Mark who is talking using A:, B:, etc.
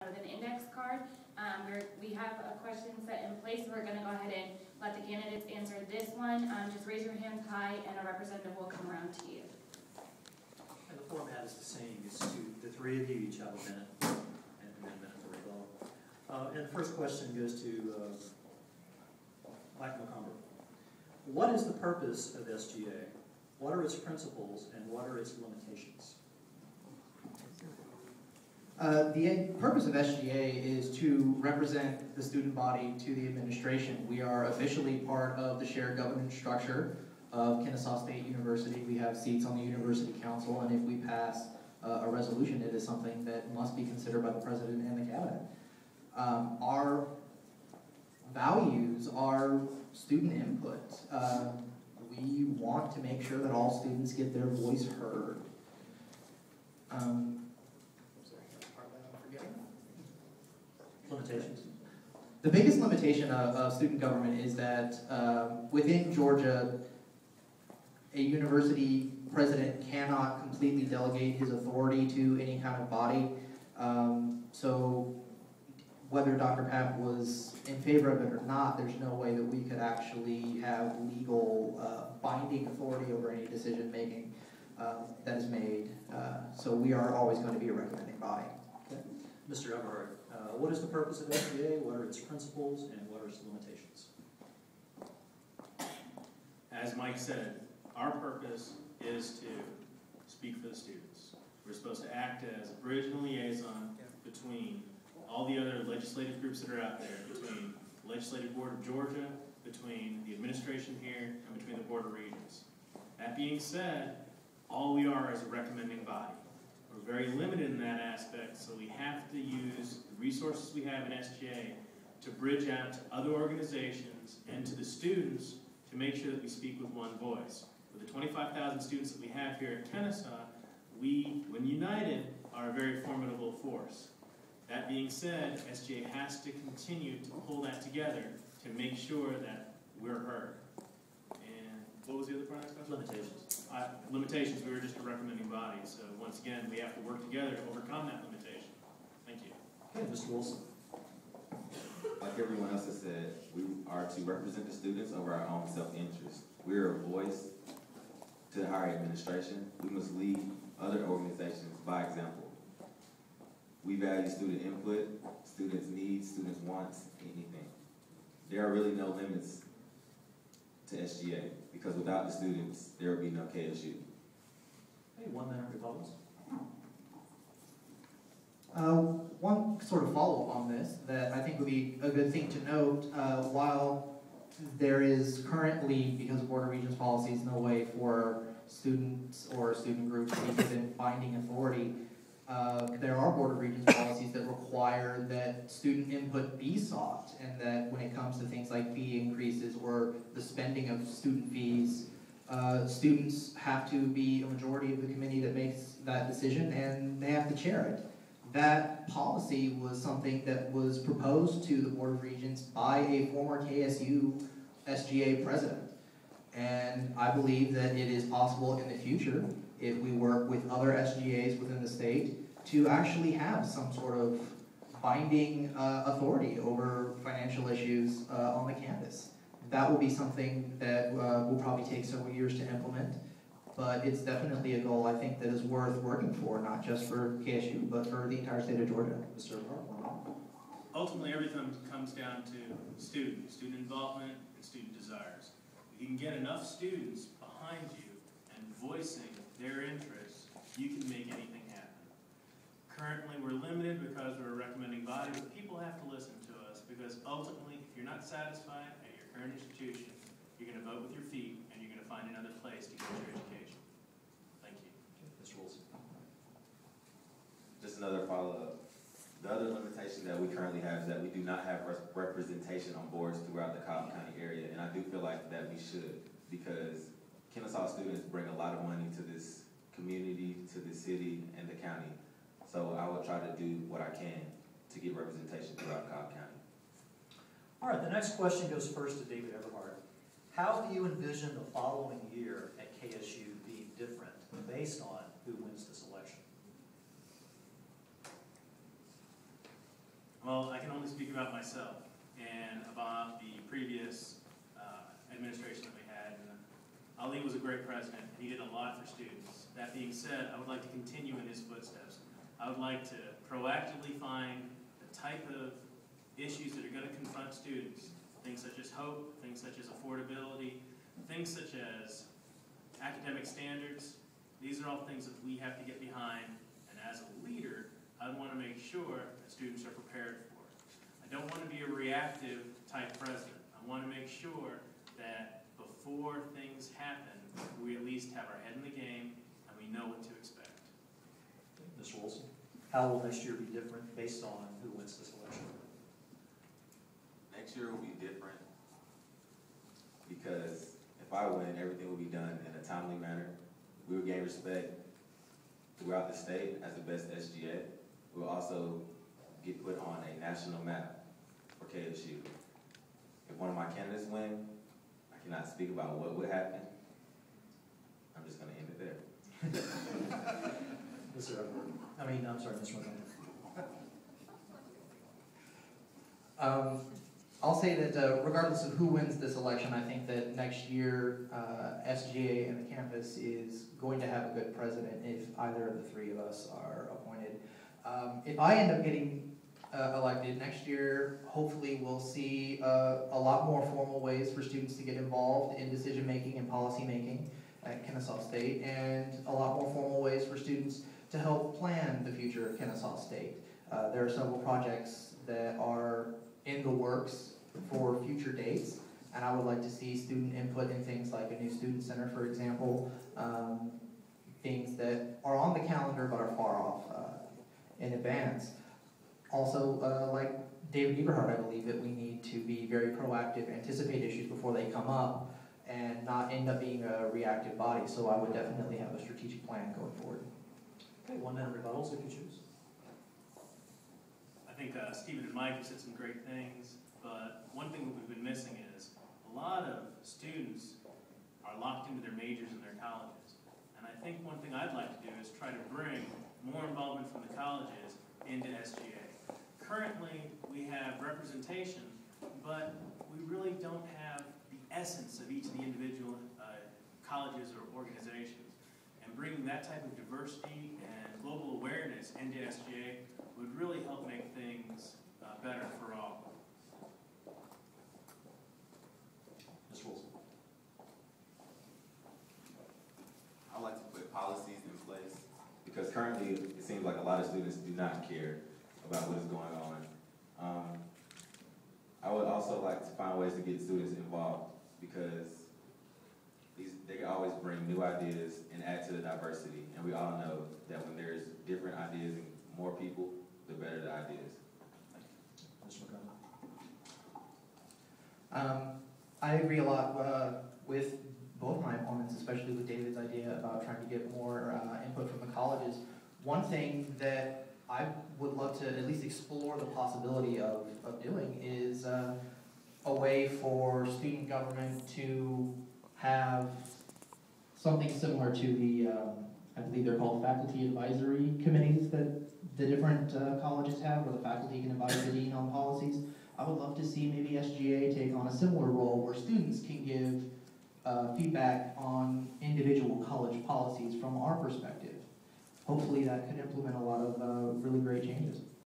A: with an index card. We have a question set in place. We're going to go ahead and let the candidates answer this one. Just raise your hands high and a representative will come around to you.
B: And the format is the same. It's the three of you each have a minute and then a minute for rebuttal. And the first question goes to Mike McCumber. What is the purpose of SGA? What are its principles and what are its limitations?
C: The purpose of SGA is to represent the student body to the administration. We are officially part of the shared governance structure of Kennesaw State University. We have seats on the university council, and if we pass a resolution, it is something that must be considered by the president and the cabinet. Our values are student input. We want to make sure that all students get their voice heard.
B: Limitations.
C: The biggest limitation of student government is that within Georgia, a university president cannot completely delegate his authority to any kind of body. So whether Dr. Papp was in favor of it or not, there's no way that we could actually have legal binding authority over any decision making that is made. So we are always going to be a recommending body.
B: Okay. Mr. Everhart, what is the purpose of SGA? What are its principles and what are its limitations?
D: As Mike said, our purpose is to speak for the students. We're supposed to act as a bridge and liaison between all the other legislative groups that are out there, between the Legislative Board of Georgia, between the administration here, and between the Board of Regents. That being said, all we are is a recommending body. We're very limited in that aspect, so we have to use the resources we have in SGA to bridge out to other organizations and to the students to make sure that we speak with one voice. With the 25,000 students that we have here at Kennesaw, we, when united, are a very formidable force. That being said, SGA has to continue to pull that together to make sure that we're heard. And what was the other part of that question?
B: Limitations.
D: Limitations, we were just a recommending body, so once again, we have to work together to overcome that limitation. Thank you.
B: Okay, Mr. Wilson.
E: Like everyone else has said, we are to represent the students over our own self-interest. We are a voice to the higher administration. We must lead other organizations by example. We value student input, students' needs, students' wants, anything. There are really no limits to SGA because without the students, there would be no KSU.
B: Hey, 1 minute rebuttals.
C: One sort of follow-up on this that I think would be a good thing to note, while there is currently, because of Board of Regents policies, no way for students or student groups to be given binding authority, there are Board of Regents policies that require that student input be sought, and that when it comes to things like fee increases or the spending of student fees, students have to be a majority of the committee that makes that decision, and they have to chair it. That policy was something that was proposed to the Board of Regents by a former KSU SGA president. And I believe that it is possible in the future, if we work with other SGAs within the state, to actually have some sort of binding authority over financial issues on the campus. That will be something that will probably take several years to implement, but it's definitely a goal I think that is worth working for, not just for KSU, but for the entire state of Georgia.
B: Mr. Everhart.
D: Ultimately, everything comes down to student involvement, and student desires. If you can get enough students behind you and voicing their interests, you can make anything happen. Currently, we're limited because we're a recommending body, but people have to listen to us because ultimately, if you're not satisfied at your current institution, you're going to vote with your feet and you're going to find another place to get your education. Thank you.
B: Mr. Wilson.
E: Just another follow-up. The other limitation that we currently have is that we do not have representation on boards throughout the Cobb County area, and I do feel like that we should, because Kennesaw students bring a lot of money to this community, to the city, and the county. So I will try to do what I can to get representation throughout Cobb County.
B: All right, the next question goes first to David Everhart. How do you envision the following year at KSU being different based on who wins this election?
D: speak about myself and about the previous administration that we had. And Ali was a great president, and he did a lot for students. That being said, I would like to continue in his footsteps. I would like to proactively find the type of issues that are going to confront students, things such as hope, things such as affordability, things such as academic standards. These are all things that we have to get behind, and as a leader, I want to make sure that students are prepared for it. I don't want to be a reactive type president. I want to make sure that before things happen, we at least have our head in the game and we know what to expect.
B: Mr. Wilson, how will next year be different based on who wins this election?
E: Next year will be different because if I win, everything will be done in a timely manner. We will gain respect throughout the state as the best SGA. We'll also get put on a national map for KSU. If one of my candidates win, I cannot speak about what would happen. I'm just going to end it there.
B: Mr. Edward, I'm sorry, Ms. Montgomery.
C: I'll say that regardless of who wins this election, I think that next year SGA and the campus is going to have a good president if either of the three of us are appointed. If I end up getting elected next year, hopefully we'll see a lot more formal ways for students to get involved in decision making and policy making at Kennesaw State, and a lot more formal ways for students to help plan the future of Kennesaw State. There are several projects that are in the works for future dates, and I would like to see student input in things like a new student center, for example, things that are on the calendar but are far off in advance. Also, like David Eberhard, I believe that we need to be very proactive, anticipate issues before they come up, and not end up being a reactive body. So I would definitely have a strategic plan going forward.
B: Okay, 1 minute rebuttals if you choose.
D: I think Stephen and Mike have said some great things, but one thing that we've been missing is a lot of students are locked into their majors in their colleges. And I think one thing I'd like to do is try to bring more involvement from the colleges into SGA. Currently, we have representation, but we really don't have the essence of each of the individual colleges or organizations. And bringing that type of diversity and global awareness into SGA would really help make things better for all.
B: Mr. Wilson.
E: I like to put policies in place because currently it seems like a lot of students do not care about what is going on. I would also like to find ways to get students involved because they can always bring new ideas and add to the diversity. And we all know that when there's different ideas and more people, the better the ideas.
B: Mr. McConnell.
C: I agree a lot with both my opponents, especially with David's idea about trying to get more input from the colleges. One thing that I would love to at least explore the possibility of doing is a way for student government to have something similar to the, I believe they're called faculty advisory committees that the different colleges have, where the faculty can advise the dean on policies. I would love to see maybe SGA take on a similar role where students can give feedback on individual college policies from our perspective. Hopefully that could implement a lot of really great changes.